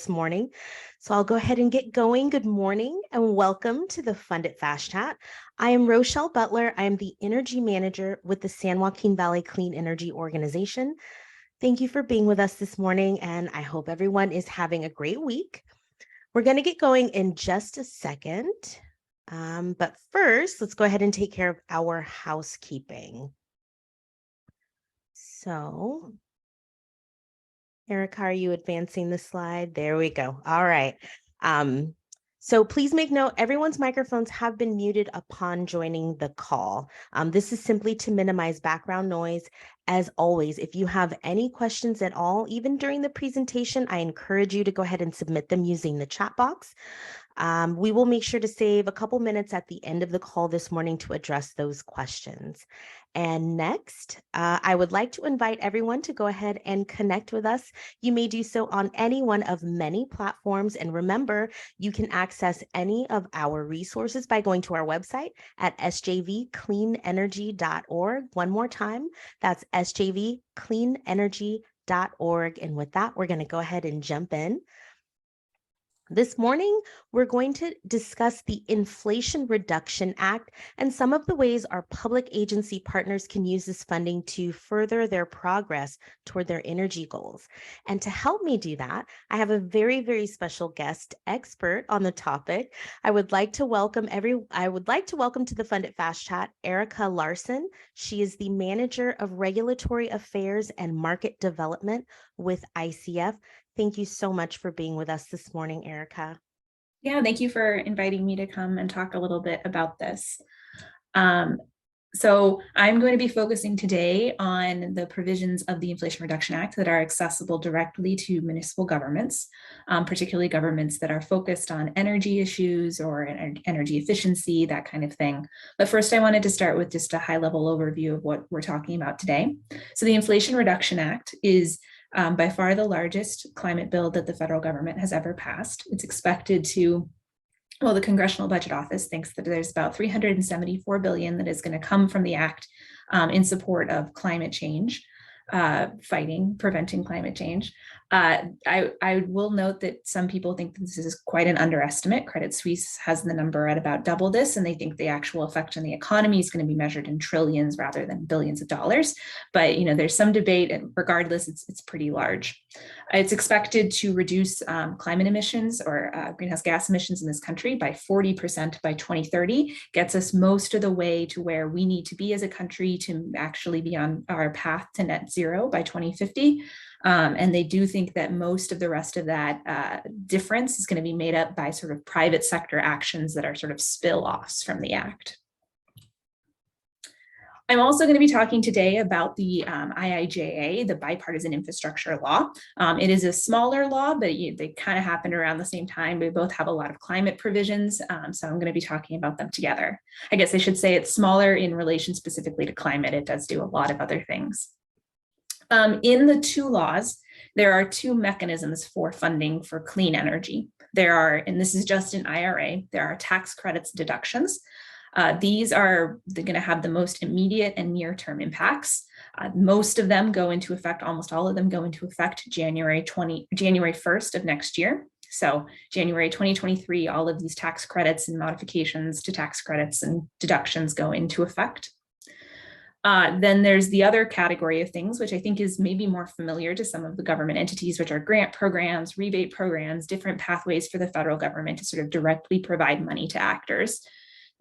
this morning. So I'll go ahead and get going. Good morning and welcome to the Fund It Fast Chat. I am Rochelle Butler. I am the Energy Manager with the San Joaquin Valley Clean Energy Organization. Thank you for being with us this morning, and I hope everyone is having a great week. We're going to get going in just a second. But first, let's go ahead and take care of our housekeeping. So, Erica, are you advancing the slide? There we go. All right. So please make note, everyone's microphones have been muted upon joining the call. This is simply to minimize background noise. As always, if you have any questions at all, even during the presentation, I encourage you to go ahead and submit them using the chat box. We will make sure to save a couple minutes at the end of the call this morning to address those questions. And next, I would like to invite everyone to go ahead and connect with us. You may do so on any one of many platforms. And remember, you can access any of our resources by going to our website at sjvcleanenergy.org. One more time, that's sjvcleanenergy.org. And with that, we're going to go ahead and jump in. This morning, we're going to discuss the Inflation Reduction Act and some of the ways our public agency partners can use this funding to further their progress toward their energy goals. And to help me do that, I have a very, very special guest expert on the topic. I would like to welcome to the Fund It Fast Chat, Erica Larson. She is the Manager of Regulatory Affairs and Market Development with ICF. Thank you so much for being with us this morning, Erica. Yeah, thank you for inviting me to come and talk a little bit about this. So I'm going to be focusing today on the provisions of the Inflation Reduction Act that are accessible directly to municipal governments, particularly governments that are focused on energy issues or energy efficiency, that kind of thing. But first, I wanted to start with just a high-level overview of what we're talking about today. So the Inflation Reduction Act is by far the largest climate bill that the federal government has ever passed. It's expected to, well, the Congressional Budget Office thinks that there's about $374 billion that is going to come from the act in support of climate change, preventing climate change. I will note that some people think that this is quite an underestimate. Credit Suisse has the number at about double this, and they think the actual effect on the economy is going to be measured in trillions rather than billions of dollars. But there's some debate, and regardless, it's pretty large. It's expected to reduce climate emissions or greenhouse gas emissions in this country by 40% by 2030, gets us most of the way to where we need to be as a country to actually be on our path to net zero by 2050. And they do think that most of the rest of that difference is going to be made up by sort of private sector actions that are sort of spill-offs from the act. I'm also going to be talking today about the IIJA, the Bipartisan Infrastructure Law. It is a smaller law, but they kind of happened around the same time. We both have a lot of climate provisions, so I'm going to be talking about them together. I guess I should say it's smaller in relation specifically to climate. It does do a lot of other things. In the two laws, there are two mechanisms for funding for clean energy. There are, and this is just an IRA, there are tax credits deductions. These are going to have the most immediate and near-term impacts. Most of them go into effect, almost all of them go into effect January 1st of next year. So January 2023, all of these tax credits and modifications to tax credits and deductions go into effect. Then there's the other category of things, which I think is maybe more familiar to some of the government entities, which are grant programs, rebate programs, different pathways for the federal government to sort of directly provide money to actors.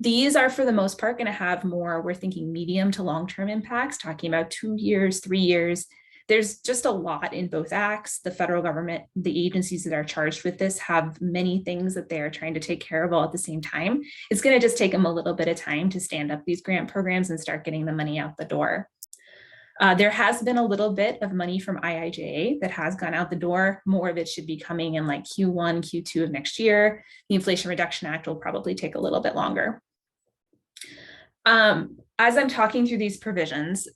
These are, for the most part, going to have more, we're thinking medium to long-term impacts, talking about 2 years, 3 years. There's just a lot in both acts. The federal government, the agencies that are charged with this have many things that they are trying to take care of all at the same time. It's going to just take them a little bit of time to stand up these grant programs and start getting the money out the door. There has been a little bit of money from IIJA that has gone out the door. More of it should be coming in like Q1, Q2 of next year. The Inflation Reduction Act will probably take a little bit longer. as I'm talking through these provisions,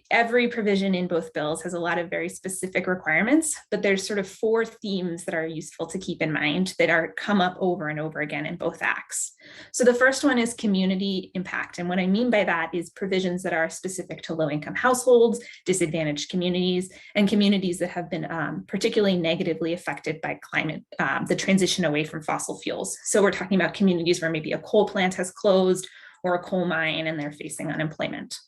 every provision in both bills has a lot of very specific requirements, but there's sort of 4 themes that are useful to keep in mind that are come up over and over again in both acts. So the first one is community impact. And what I mean by that is provisions that are specific to low-income households, disadvantaged communities, and communities that have been particularly negatively affected by climate, the transition away from fossil fuels. So we're talking about communities where maybe a coal plant has closed or a coal mine and they're facing unemployment.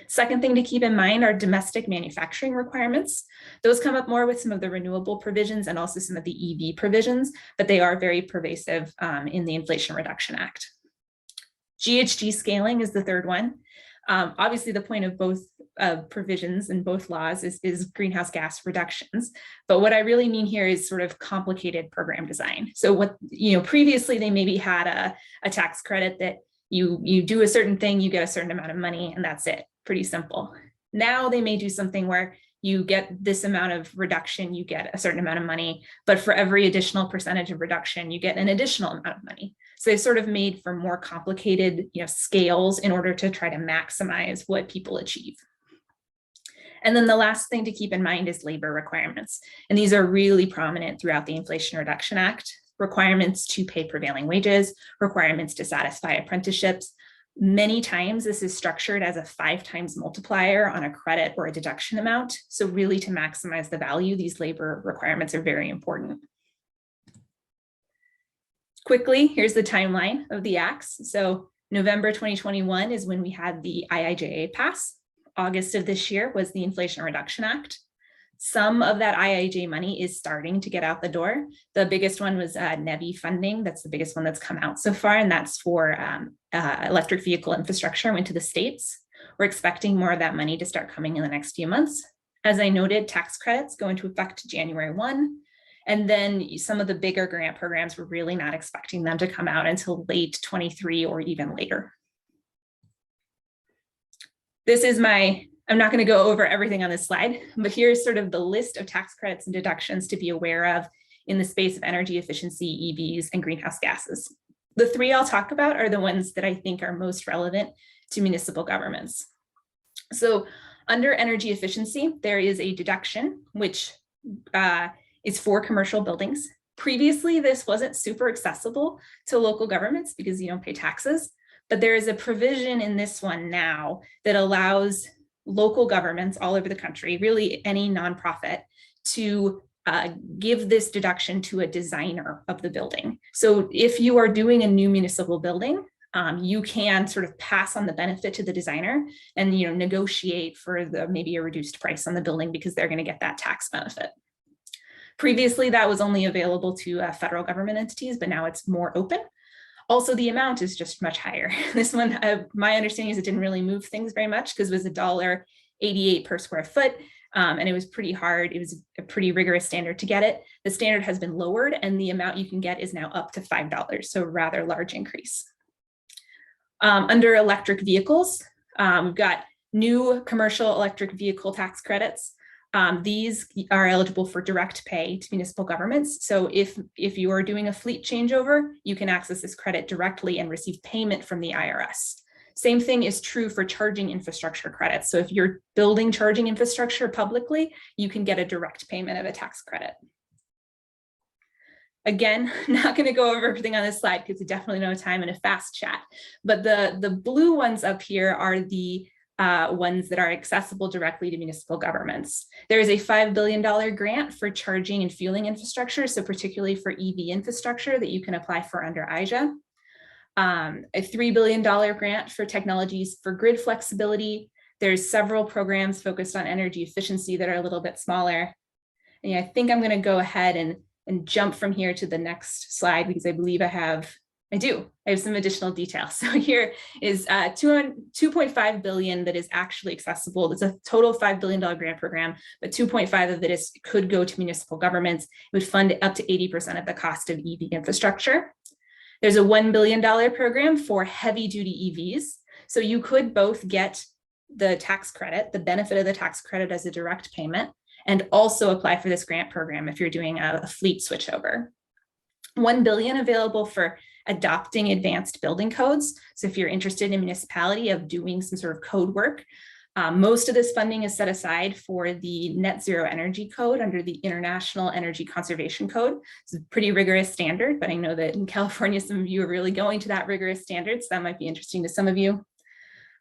Second thing to keep in mind are domestic manufacturing requirements. Those come up more with some of the renewable provisions and also some of the EV provisions, but they are very pervasive in the Inflation Reduction Act. GHG scaling is the third one. Obviously, the point of both provisions in both laws is greenhouse gas reductions. But what I really mean here is sort of complicated program design. So what, previously they maybe had a tax credit that you do a certain thing, you get a certain amount of money, and that's it. Pretty simple. Now they may do something where you get this amount of reduction, you get a certain amount of money, but for every additional percentage of reduction, you get an additional amount of money. So they've sort of made for more complicated, scales in order to try to maximize what people achieve. And then the last thing to keep in mind is labor requirements. And these are really prominent throughout the Inflation Reduction Act. Requirements to pay prevailing wages, requirements to satisfy apprenticeships. Many times this is structured as a 5 times multiplier on a credit or a deduction amount. So really to maximize the value, these labor requirements are very important. Quickly, here's the timeline of the acts. So November 2021 is when we had the IIJA pass. August of this year was the Inflation Reduction Act. Some of that IIJA money is starting to get out the door. The biggest one was NEVI funding. That's the biggest one that's come out so far, and that's for electric vehicle infrastructure, went to the states. We're expecting more of that money to start coming in the next few months. As I noted, tax credits go into effect January 1. And then some of the bigger grant programs, we're really not expecting them to come out until late 23 or even later. This is I'm not going to go over everything on this slide, but here's sort of the list of tax credits and deductions to be aware of in the space of energy efficiency, EVs, and greenhouse gases. The 3 I'll talk about are the ones that I think are most relevant to municipal governments. So under energy efficiency, there is a deduction, which is for commercial buildings. Previously, this wasn't super accessible to local governments because you don't pay taxes, but there is a provision in this one now that allows local governments all over the country, really any nonprofit, to give this deduction to a designer of the building. So if you are doing a new municipal building, you can sort of pass on the benefit to the designer and negotiate for maybe a reduced price on the building because they're going to get that tax benefit. Previously, that was only available to federal government entities, but now it's more open. Also, the amount is just much higher. This one, my understanding is it didn't really move things very much because it was $1.88 per square foot. And it was pretty hard. It was a pretty rigorous standard to get it. The standard has been lowered and the amount you can get is now up to $5. So a rather large increase. Under electric vehicles, we've got new commercial electric vehicle tax credits. These are eligible for direct pay to municipal governments. So if you are doing a fleet changeover, you can access this credit directly and receive payment from the IRS. Same thing is true for charging infrastructure credits. So if you're building charging infrastructure publicly, you can get a direct payment of a tax credit. Again, not going to go over everything on this slide because we definitely don't have time in a fast chat. But the blue ones up here are the ones that are accessible directly to municipal governments. There is a $5 billion grant for charging and fueling infrastructure, so particularly for EV infrastructure that you can apply for under IJA. A $3 billion grant for technologies for grid flexibility. There's several programs focused on energy efficiency that are a little bit smaller. And I think I'm going to go ahead and jump from here to the next slide because I believe I have some additional details. So here is $2.5 billion that is actually accessible. It's a total $5 billion grant program, but 2.5 of it could go to municipal governments. It would fund up to 80% of the cost of EV infrastructure. There's a $1 billion program for heavy duty EVs. So you could both get the tax credit, the benefit of the tax credit as a direct payment, and also apply for this grant program if you're doing a fleet switchover. $1 billion available for adopting advanced building codes. So if you're interested in a municipality of doing some sort of code work, most of this funding is set aside for the Net Zero Energy Code under the International Energy Conservation Code. It's a pretty rigorous standard, but I know that in California, some of you are really going to that rigorous standard, so that might be interesting to some of you.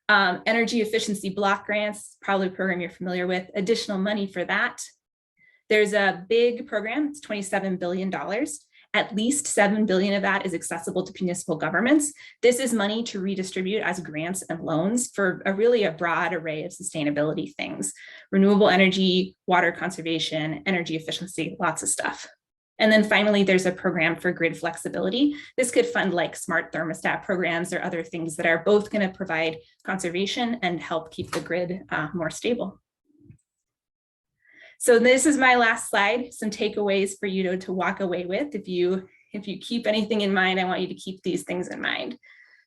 Energy efficiency block grants, probably a program you're familiar with, additional money for that. There's a big program, it's $27 billion. At least $7 billion of that is accessible to municipal governments. This is money to redistribute as grants and loans for a broad array of sustainability things: renewable energy, water conservation, energy efficiency, lots of stuff. And then finally, there's a program for grid flexibility. This could fund like smart thermostat programs or other things that are both going to provide conservation and help keep the grid more stable. So this is my last slide, some takeaways for you to walk away with. If you keep anything in mind, I want you to keep these things in mind.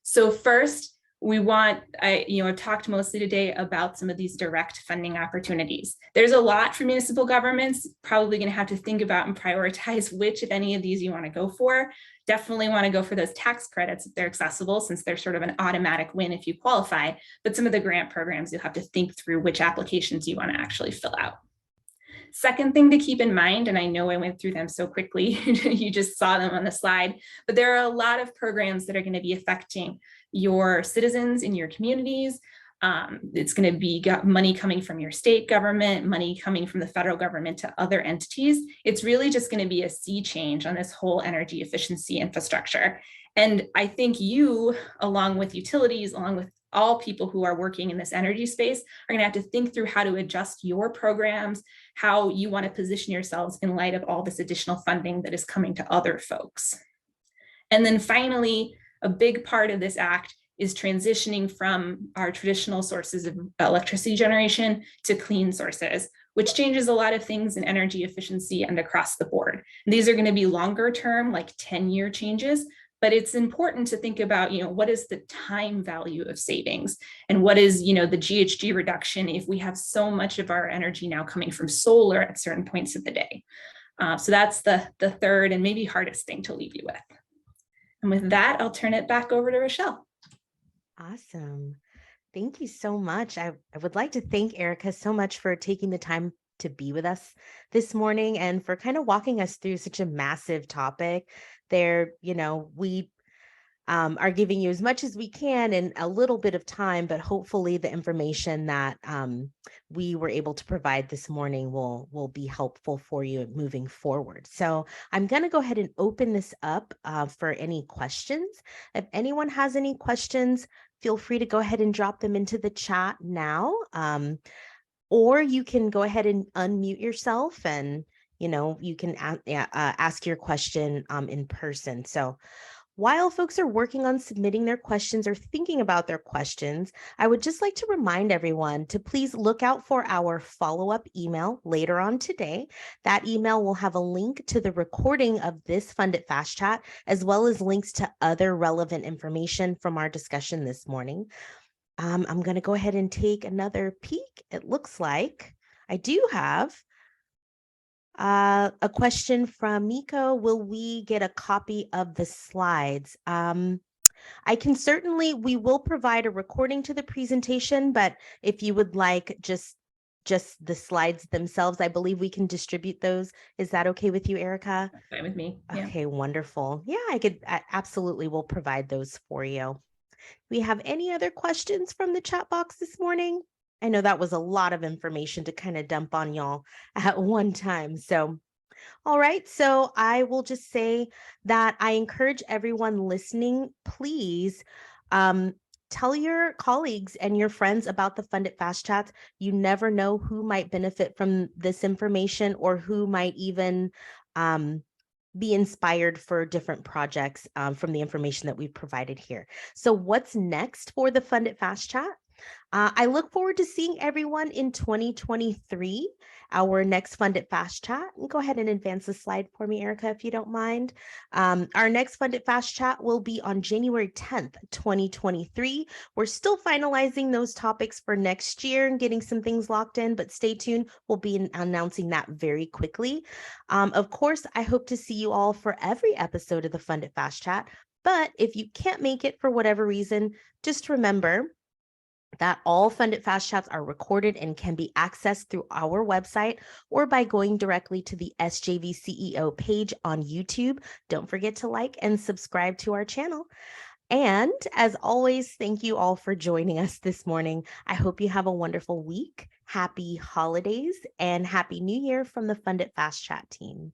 So first, I've talked mostly today about some of these direct funding opportunities. There's a lot for municipal governments, probably going to have to think about and prioritize which, if any of these, you want to go for. Definitely want to go for those tax credits if they're accessible, since they're sort of an automatic win if you qualify. But some of the grant programs, you'll have to think through which applications you want to actually fill out. Second thing to keep in mind, and I know I went through them so quickly, you just saw them on the slide, but there are a lot of programs that are going to be affecting your citizens in your communities. It's going to be money coming from your state government, money coming from the federal government to other entities. It's really just going to be a sea change on this whole energy efficiency infrastructure. And I think you, along with utilities, along with all people who are working in this energy space, are going to have to think through how to adjust your programs, how you want to position yourselves in light of all this additional funding that is coming to other folks. And then finally, a big part of this act is transitioning from our traditional sources of electricity generation to clean sources, which changes a lot of things in energy efficiency and across the board. And these are going to be longer term, like 10-year changes, but it's important to think about, what is the time value of savings, and what is, the GHG reduction if we have so much of our energy now coming from solar at certain points of the day. So that's the third and maybe hardest thing to leave you with. And with that, I'll turn it back over to Rochelle. Awesome. Thank you so much. I would like to thank Erica so much for taking the time to be with us this morning and for kind of walking us through such a massive topic. There, we are giving you as much as we can in a little bit of time, but hopefully the information that we were able to provide this morning will be helpful for you moving forward. So I'm going to go ahead and open this up for any questions. If anyone has any questions, feel free to go ahead and drop them into the chat now. Or you can go ahead and unmute yourself and, you can ask your question in person. So while folks are working on submitting their questions or thinking about their questions, I would just like to remind everyone to please look out for our follow-up email later on today. That email will have a link to the recording of this Funded Fast Chat, as well as links to other relevant information from our discussion this morning. I'm going to go ahead and take another peek. It looks like I do have a question from Miko. Will we get a copy of the slides? We will provide a recording to the presentation, but if you would like just the slides themselves, I believe we can distribute those. Is that okay with you, Erica? That's fine with me. Yeah. Okay, wonderful. Yeah, I absolutely will provide those for you. We have any other questions from the chat box this morning? I know that was a lot of information to kind of dump on y'all at one time. So, all right. So I will just say that I encourage everyone listening, please tell your colleagues and your friends about the Funded Fast Chats. You never know who might benefit from this information or who might even be inspired for different projects from the information that we've provided here. So what's next for the Funded Fast Chat? I look forward to seeing everyone in 2023, our next Funded Fast Chat. And go ahead and advance the slide for me, Erica, if you don't mind. Our next Funded Fast Chat will be on January 10th, 2023. We're still finalizing those topics for next year and getting some things locked in, but stay tuned. We'll be announcing that very quickly. Of course, I hope to see you all for every episode of the Funded Fast Chat. But if you can't make it for whatever reason, just remember that all Funded Fast Chats are recorded and can be accessed through our website or by going directly to the SJV CEO page on YouTube. Don't forget to like and subscribe to our channel. And as always, thank you all for joining us this morning. I hope you have a wonderful week. Happy holidays and Happy New Year from the Funded Fast Chat team.